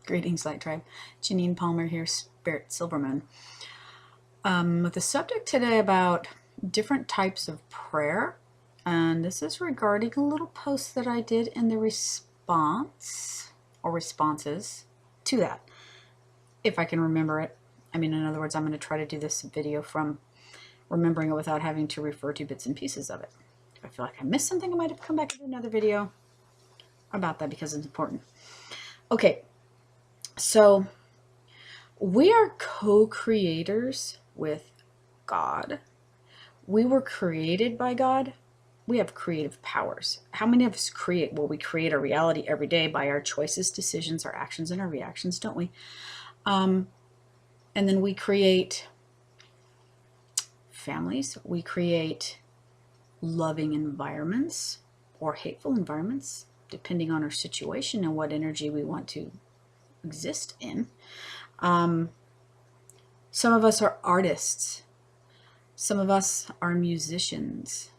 Greetings, Light Tribe. Janine Palmer here, Spirit Silvermoon. With the subject today about different types of prayer. And this is regarding a little post that I did in the response or responses to that, if I can remember it. I mean, in other words, I'm going to try to do this video from remembering it without having to refer to bits and pieces of it. If I feel like I missed something, I might have to come back and do another video about that because it's important. Okay. So we are co-creators with God. We were created by God. We have creative powers. How many of us create? Well, we create our reality every day by our choices, decisions, our actions, and our reactions, don't we? And then we create families. We create loving environments or hateful environments, depending on our situation and what energy we want to exist in. Some of us are artists. Some of us are musicians.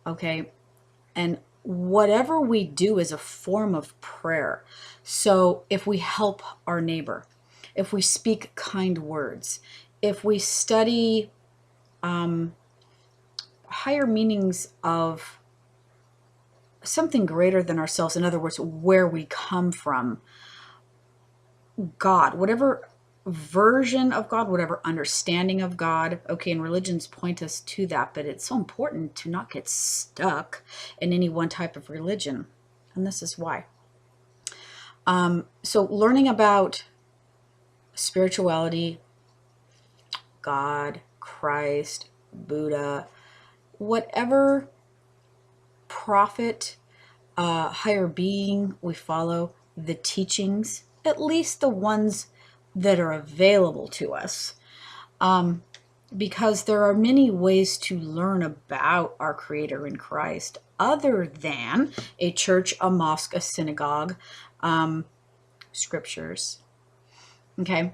Okay. And whatever we do is a form of prayer. So if we help our neighbor, if we speak kind words, if we study higher meanings of something greater than ourselves, in other words, where we come from, God, whatever version of God, whatever understanding of God. Okay, and religions point us to that, but it's so important to not get stuck in any one type of religion. And this is why. So learning about spirituality, God, Christ, Buddha, whatever prophet, higher being we follow, the teachings, at least the ones that are available to us, because there are many ways to learn about our Creator in Christ other than a church, a mosque, a synagogue, scriptures. Okay.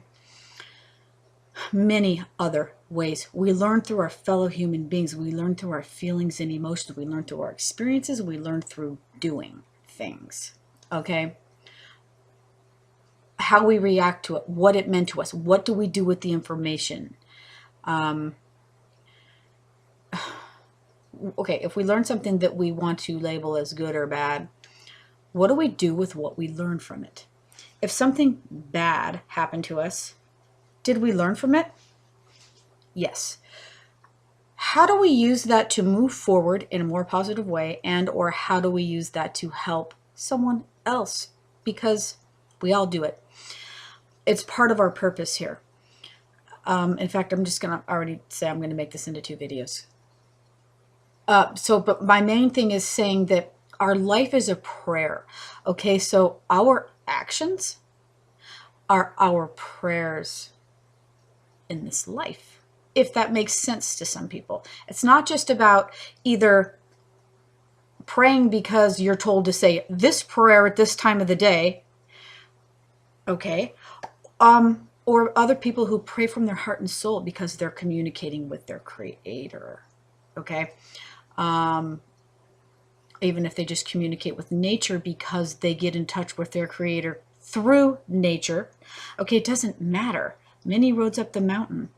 Many other ways. We learn through our fellow human beings. We learn through our feelings and emotions. We learn through our experiences. We learn through doing things. Okay. How we react to it, what it meant to us, what do we do with the information? Okay, if we learn something that we want to label as good or bad, what do we do with what we learn from it? If something bad happened to us, did we learn from it? Yes. How do we use that to move forward in a more positive way, and or how do we use that to help someone else? Because we all do it. It's part of our purpose here. In fact, I'm just going to already say I'm going to make this into 2 videos. But my main thing is saying that our life is a prayer. Okay, so our actions are our prayers in this life, if that makes sense to some people. It's not just about either praying because you're told to say this prayer at this time of the day, okay, or other people who pray from their heart and soul because they're communicating with their Creator, okay? Even if they just communicate with nature because they get in touch with their Creator through nature, okay, it doesn't matter. Many roads up the mountain.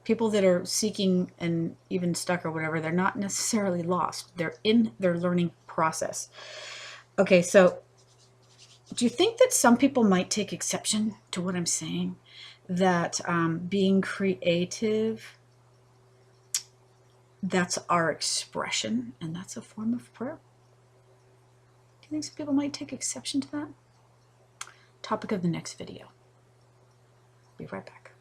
People that are seeking and even stuck or whatever, they're not necessarily lost. They're in their learning process. Okay, so do you think that some people might take exception to what I'm saying? That being creative, that's our expression, and that's a form of prayer? Do you think some people might take exception to that? Topic of the next video. Be right back.